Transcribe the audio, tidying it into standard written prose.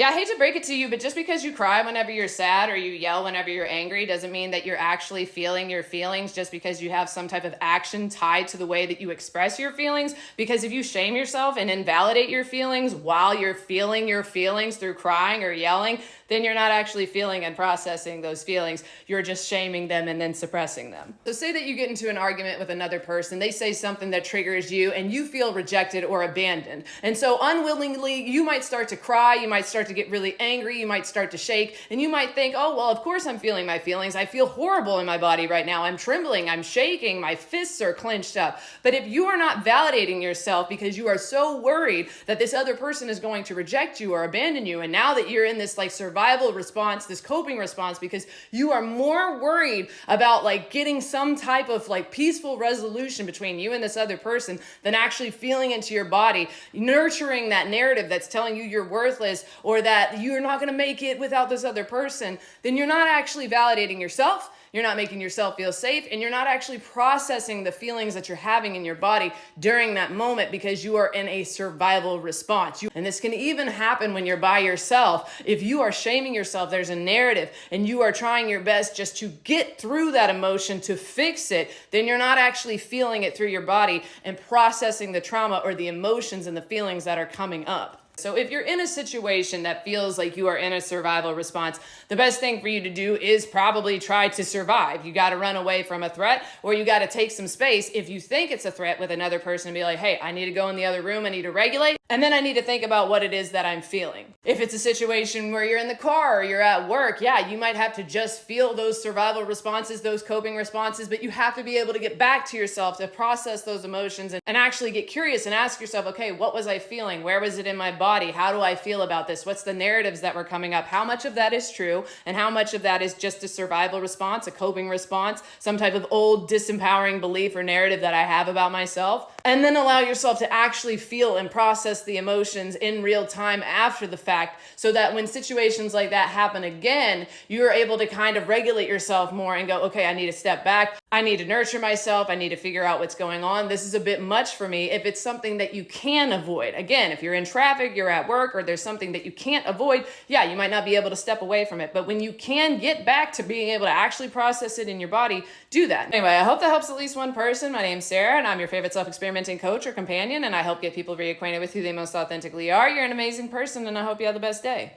Yeah, I hate to break it to you, but just because you cry whenever you're sad or you yell whenever you're angry doesn't mean that you're actually feeling your feelings just because you have some type of action tied to the way that you express your feelings. Because if you shame yourself and invalidate your feelings while you're feeling your feelings through crying or yelling, then you're not actually feeling and processing those feelings. You're just shaming them and then suppressing them. So say that you get into an argument with another person, they say something that triggers you and you feel rejected or abandoned. And so unwillingly, you might start to cry, you might start to get really angry, you might start to shake, and you might think, oh, well, of course I'm feeling my feelings. I feel horrible in my body right now. I'm trembling, I'm shaking, my fists are clenched up. But if you are not validating yourself because you are so worried that this other person is going to reject you or abandon you, and now that you're in this like survival response, this coping response, because you are more worried about like getting some type of like peaceful resolution between you and this other person than actually feeling into your body, nurturing that narrative that's telling you you're worthless or that you're not going to make it without this other person, then you're not actually validating yourself. You're not making yourself feel safe, and you're not actually processing the feelings that you're having in your body during that moment because you are in a survival response. And this can even happen when you're by yourself. If you are shaming yourself, there's a narrative, and you are trying your best just to get through that emotion to fix it, then you're not actually feeling it through your body and processing the trauma or the emotions and the feelings that are coming up. So if you're in a situation that feels like you are in a survival response, the best thing for you to do is probably try to survive. You got to run away from a threat, or you got to take some space if you think it's a threat with another person and be like, hey, I need to go in the other room, I need to regulate, and then I need to think about what it is that I'm feeling. If it's a situation where you're in the car or you're at work, yeah, you might have to just feel those survival responses, those coping responses, but you have to be able to get back to yourself to process those emotions and actually get curious and ask yourself, okay, what was I feeling? Where was it in my body? How do I feel about this? What's the narratives that were coming up? How much of that is true? And how much of that is just a survival response, a coping response, some type of old disempowering belief or narrative that I have about myself? And then allow yourself to actually feel and process the emotions in real time after the fact, so that when situations like that happen again, you're able to kind of regulate yourself more and go, okay, I need to step back. I need to nurture myself. I need to figure out what's going on. This is a bit much for me. If it's something that you can avoid, again, if you're in traffic, you're at work, or there's something that you can't avoid, yeah, you might not be able to step away from it. But when you can get back to being able to actually process it in your body, do that. Anyway, I hope that helps at least one person. My name's Sarah, and I'm your favorite self-experimenting coach or companion, and I help get people reacquainted with who they most authentically are. You're an amazing person, and I hope you have the best day.